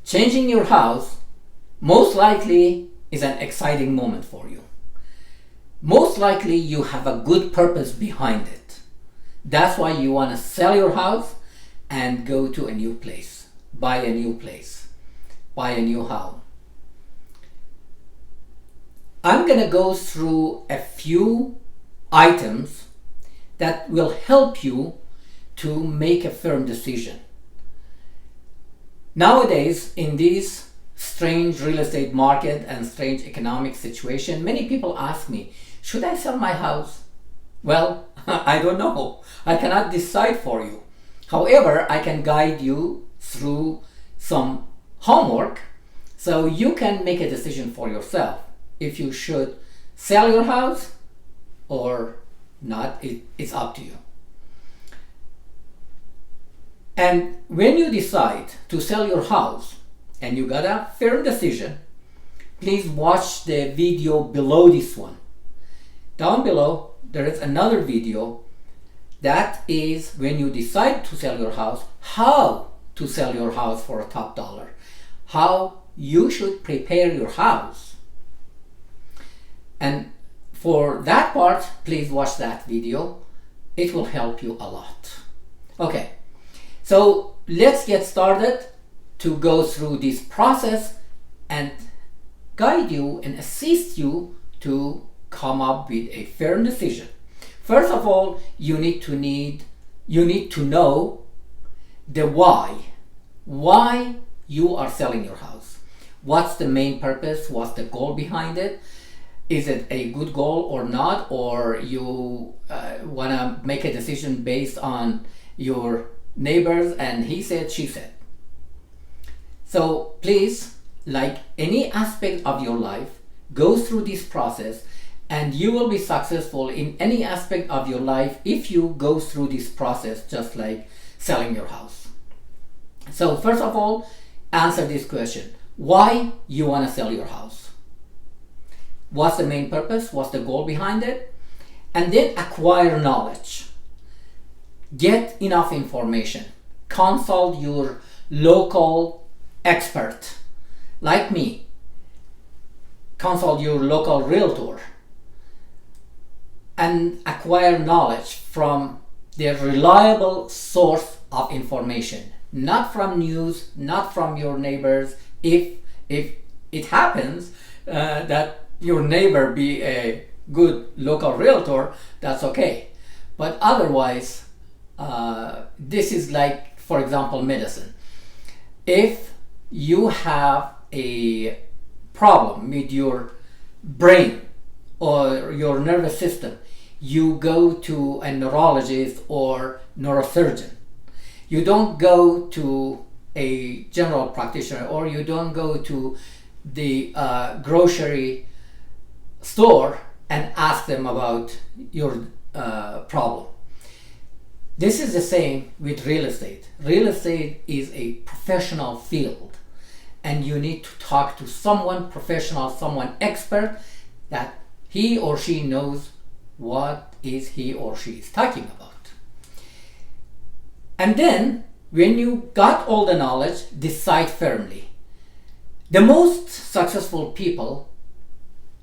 changing your house most likely is an exciting moment for you. Most likely you have a good purpose behind it. That's why you want to sell your house and go to a new place, buy a new place, buy a new home. I'm going to go through a few items that will help you to make a firm decision. Nowadays, in this strange real estate market and strange economic situation, many people ask me, should I sell my house? Well, I don't know. I cannot decide for you. However, I can guide you through some homework so you can make a decision for yourself if you should sell your house or not. It's up to you. And when you decide to sell your house and you got a firm decision, please watch the video below this one. Down below, there is another video that is when you decide to sell your house, how to sell your house for a top dollar, how you should prepare your house. And for that part, please watch that video. It will help you a lot. Okay, so let's get started to go through this process and guide you and assist you to come up with a firm decision. First of all, you need to know the why you are selling your house. What's the main purpose? What's the goal behind it? Is it a good goal or not? Or you want to make a decision based on your neighbors and he said, she said. So please, like any aspect of your life, go through this process and you will be successful in any aspect of your life if you go through this process, just like selling your house. So first of all, answer this question. Why you want to sell your house? What's the main purpose? What's the goal behind it? And then acquire knowledge. Get enough information. Consult your local expert, like me. Consult your local realtor and acquire knowledge from the reliable source of information, not from news, not from your neighbors. If it happens that your neighbor be a good local realtor, that's okay. But otherwise, this is like, for example, medicine. If you have a problem with your brain or your nervous system, you go to a neurologist or neurosurgeon. You don't go to a general practitioner, or you don't go to the grocery store and ask them about your problem. This is the same with real estate. Real estate is a professional field, and you need to talk to someone professional, someone expert, that he or she knows what is he or she is talking about. And then when you got all the knowledge, decide firmly. The most successful people,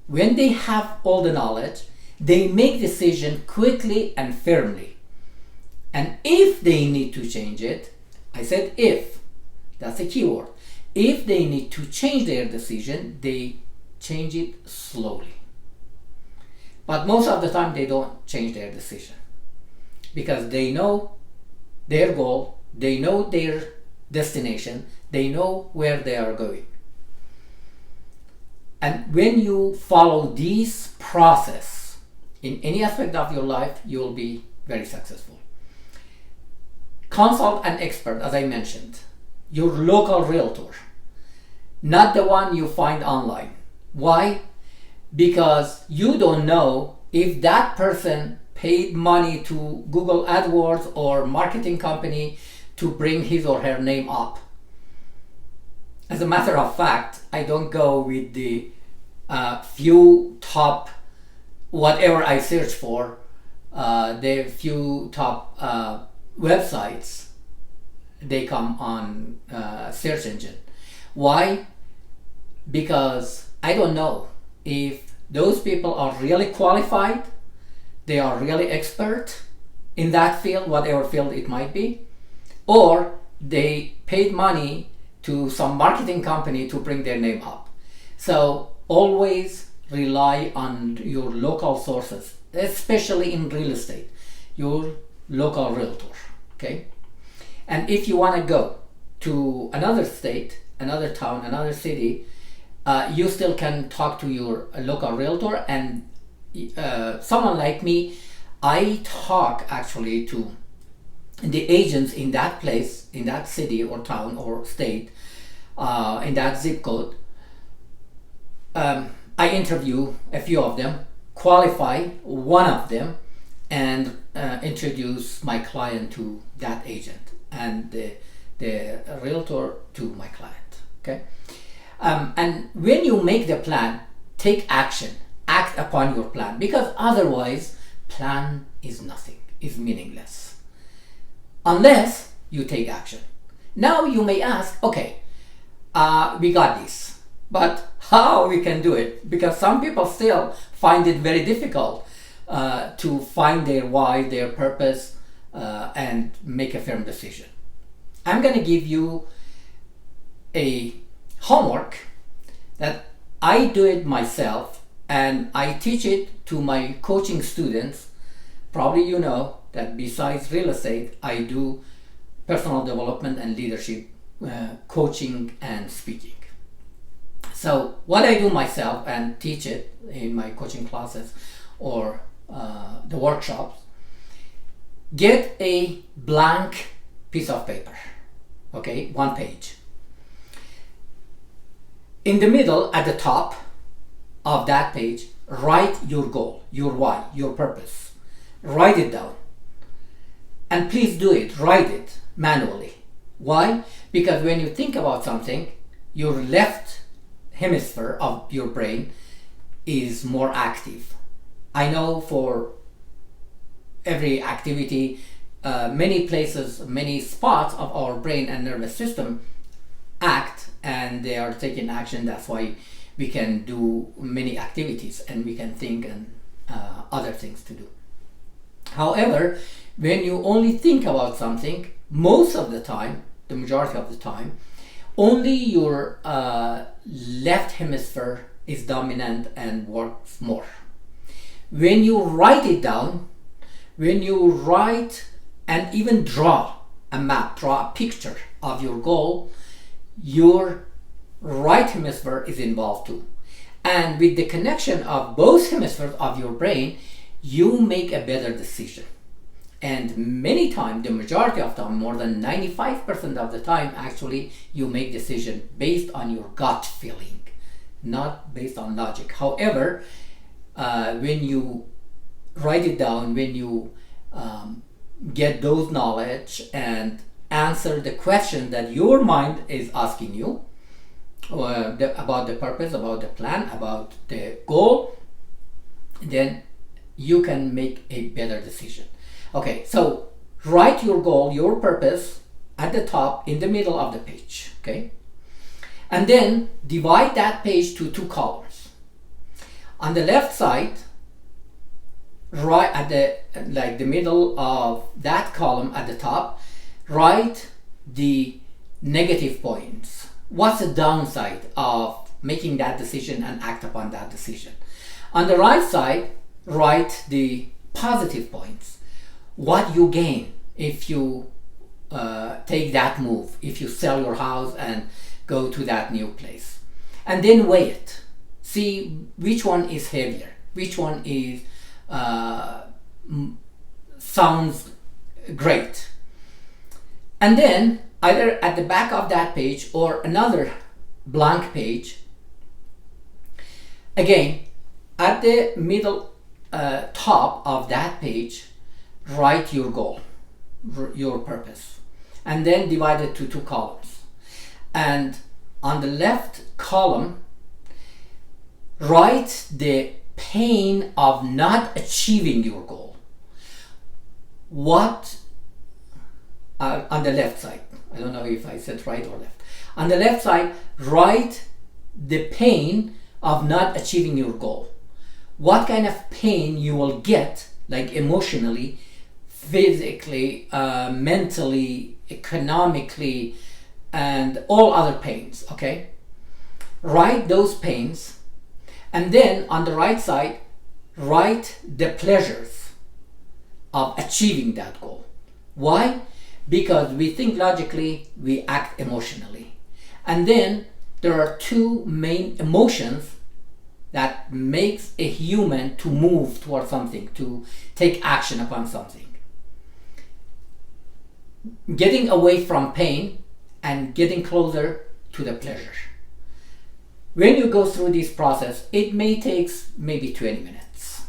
when they have all the knowledge, they make decision quickly and firmly. And if they need to change it, I said if, that's a keyword. If they need to change their decision, they change it slowly. But most of the time they don't change their decision because they know their goal, they know their destination, they know where they are going. And when you follow this process in any aspect of your life, you will be very successful. Consult an expert, as I mentioned, your local realtor, not the one you find online. Why? Because you don't know if that person paid money to Google AdWords or marketing company to bring his or her name up. As a matter of fact, I don't go with the few top, whatever I search for, the few top websites, they come on search engine. Why? Because I don't know if those people are really qualified, they are really expert in that field, whatever field it might be, or they paid money to some marketing company to bring their name up. So always rely on your local sources, especially in real estate, your local realtor, okay? And if you want to go to another state, another town, another city, you still can talk to your local realtor. And someone like me, I talk actually to the agents in that place, in that city or town or state, in that zip code. I interview a few of them, qualify one of them, and introduce my client to that agent and the realtor to my client. Okay, and when you make the plan, take action, act upon your plan, because otherwise, plan is nothing, is meaningless, unless you take action. Now you may ask, okay, we got this, but how we can do it? Because some people still find it very difficult to find their why, their purpose, and make a firm decision. I'm going to give you a homework that I do it myself, and I teach it to my coaching students. Probably you know that besides real estate, I do personal development and leadership coaching and speaking. So what I do myself and teach it in my coaching classes or the workshops, get a blank piece of paper, okay, 1 page. In the middle, at the top of that page, write your goal, your why, your purpose. Write it down. And please do it, write it manually. Why? Because when you think about something, your left hemisphere of your brain is more active. I know for every activity, many places, many spots of our brain and nervous system act, and they are taking action. That's why we can do many activities and we can think and other things to do. However, when you only think about something, most of the time, the majority of the time, only your left hemisphere is dominant and works more. When you write it down, when you write and even draw a map, draw a picture of your goal, your right hemisphere is involved too. And with the connection of both hemispheres of your brain, you make a better decision. And many times, the majority of time, more than 95% of the time, actually, you make decision based on your gut feeling, not based on logic. However, when you write it down, when you get those knowledge and answer the question that your mind is asking you about the purpose, about the plan, about the goal, then you can make a better decision. Okay, so write your goal, your purpose at the top, in the middle of the page, okay? And then divide that page to 2 columns. On the left side, right at the middle of that column at the top, write the negative points. What's the downside of making that decision and act upon that decision? On the right side, write the positive points. What you gain if you take that move, if you sell your house and go to that new place. And then weigh it. See which one is heavier, which one is sounds great. And then either at the back of that page or another blank page, again at the middle top of that page, write your goal, your purpose, and then divide it to 2 columns. And on the left column, write the pain of not achieving your goal. What on the left side, I don't know if I said right or left. On the left side, write the pain of not achieving your goal. What kind of pain you will get, like emotionally, physically, mentally, economically, and all other pains, okay? Write those pains, and then on the right side, write the pleasures of achieving that goal. Why? Because we think logically, we act emotionally. And then there are two main emotions that makes a human to move towards something, to take action upon something. Getting away from pain and getting closer to the pleasure. When you go through this process, it may take maybe 20 minutes.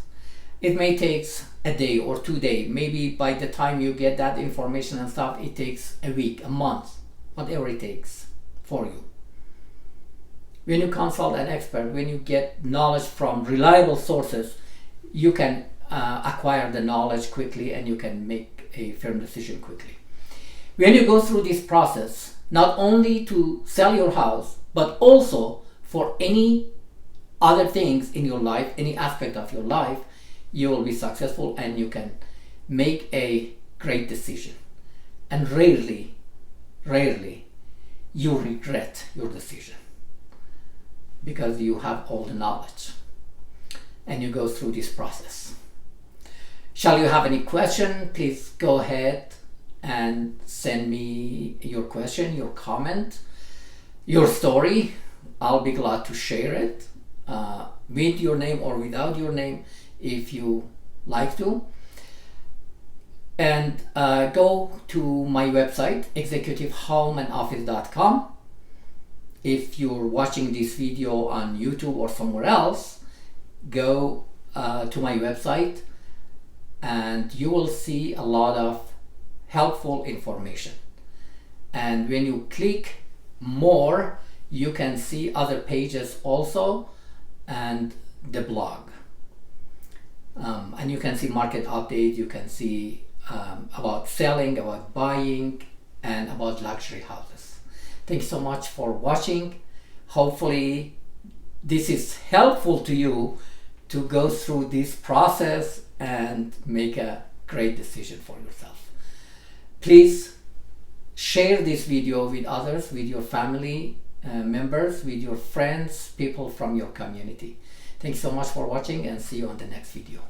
It may take a day or 2 days. Maybe by the time you get that information and stuff, it takes a week, a month, whatever it takes for you. When you consult an expert, when you get knowledge from reliable sources, you can acquire the knowledge quickly and you can make a firm decision quickly. When you go through this process, not only to sell your house, but also for any other things in your life, any aspect of your life, you will be successful and you can make a great decision. And rarely you regret your decision, because you have all the knowledge and you go through this process. Shall you have any question? Please go ahead and send me your question, your comment, your story. I'll be glad to share it with your name or without your name if you like to. And go to my website, executivehomeandoffice.com. If you're watching this video on YouTube or somewhere else, go to my website and you will see a lot of helpful information. And when you click more, you can see other pages also and the blog. And you can see market update, you can see about selling, about buying, and about luxury houses. Thanks so much for watching. Hopefully this is helpful to you to go through this process and make a great decision for yourself. Please share this video with others, with your family members, with your friends, people from your community. Thanks so much for watching and see you on the next video.